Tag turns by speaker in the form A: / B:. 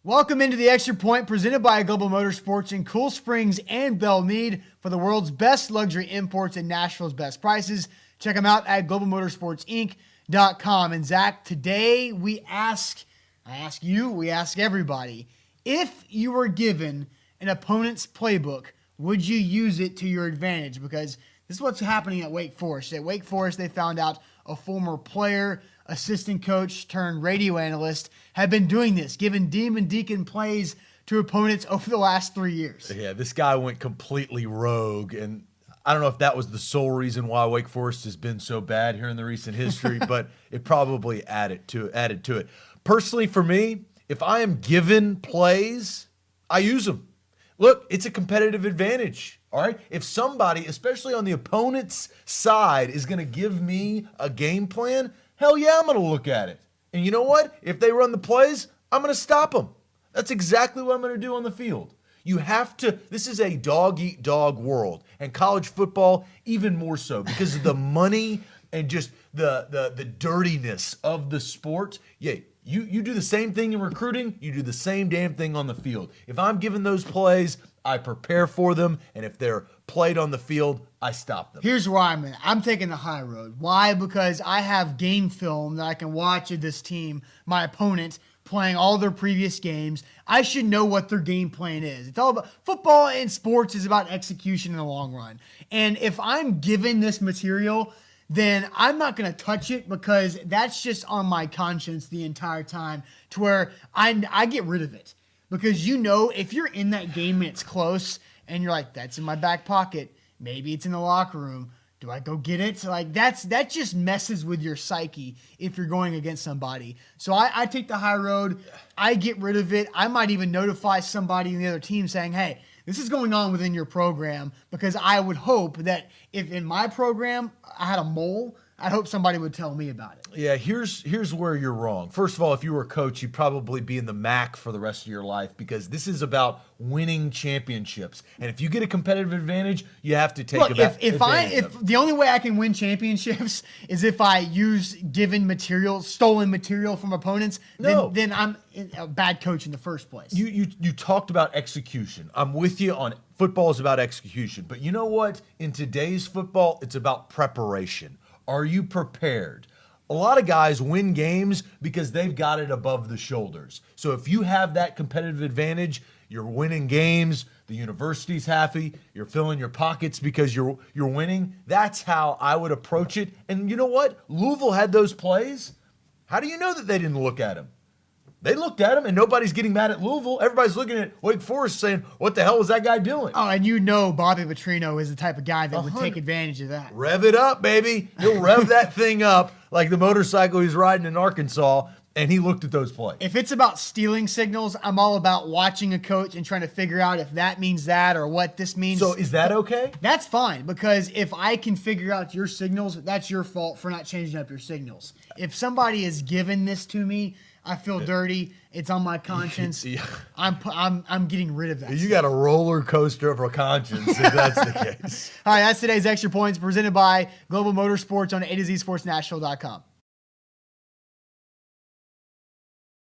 A: Welcome into the Extra Point presented by Global Motorsports in Cool Springs and Belle Meade for the world's best luxury imports and Nashville's best prices. Check them out at globalmotorsportsinc.com. And Zach, today we ask everybody, if you were given an opponent's playbook, would you use it to your advantage? Because this is what's happening at Wake Forest. At Wake Forest, they found out a former player, assistant coach turned radio analyst, had been doing this, giving Demon Deacon plays to opponents over the last 3 years.
B: Yeah, this guy went completely rogue, and I don't know if that was the sole reason why Wake Forest has been so bad here in the recent history, but it probably added to it. Personally, for me, if I am given plays, I use them. Look, it's a competitive advantage, all right? If somebody, especially on the opponent's side, is going to give me a game plan, hell yeah, I'm going to look at it. And you know what? If they run the plays, I'm going to stop them. That's exactly what I'm going to do on the field. You have to, this is a dog-eat-dog world, and college football even more so because of the money and just the dirtiness of the sport. Yeah, you do the same thing in recruiting, you do the same damn thing on the field. If I'm given those plays, I prepare for them, and if they're played on the field, I stop them.
A: Here's where I'm at. I'm taking the high road. Why? Because I have game film that I can watch of this team, my opponent, playing all their previous games. I should know what their game plan is. It's all about football and sports is about execution in the long run. And if I'm given this material, then I'm not going to touch it because that's just on my conscience the entire time to where I get rid of it. Because you know, if you're in that game and it's close and you're like, that's in my back pocket, maybe it's in the locker room, do I go get it? Like that just messes with your psyche if you're going against somebody. So I take the high road. I get rid of it. I might even notify somebody in the other team saying, hey, this is going on within your program, because I would hope that if in my program I had a mole, I'd hope somebody would tell me about it.
B: Yeah, here's where you're wrong. First of all, if you were a coach, you'd probably be in the MAC for the rest of your life because this is about winning championships. And if you get a competitive advantage, you have to take
A: Look, if the only way I can win championships is if I use stolen material from opponents, then I'm a bad coach in the first place.
B: You talked about execution. I'm with you on football is about execution. But you know what? In today's football, it's about preparation. Are you prepared? A lot of guys win games because they've got it above the shoulders. So if you have that competitive advantage, you're winning games, the university's happy, you're filling your pockets because you're winning. That's how I would approach it. And you know what? Louisville had those plays. How do you know that they didn't look at them? They looked at him, and nobody's getting mad at Louisville. Everybody's looking at Wake Forest saying, what the hell was that guy doing?
A: Oh, and you know Bobby Petrino is the type of guy that would take advantage of that.
B: Rev it up, baby. He'll rev that thing up like the motorcycle he's riding in Arkansas, and he looked at those plays.
A: If it's about stealing signals, I'm all about watching a coach and trying to figure out if that means that or what this means.
B: So is that okay?
A: That's fine, because if I can figure out your signals, that's your fault for not changing up your signals. If somebody has given this to me, I feel dirty. It's on my conscience.
B: Yeah.
A: I'm getting rid of that.
B: You got a roller coaster of a conscience if that's the case.
A: All right, that's today's Extra Points presented by Global Motorsports on A to Z Sports Nashville.com.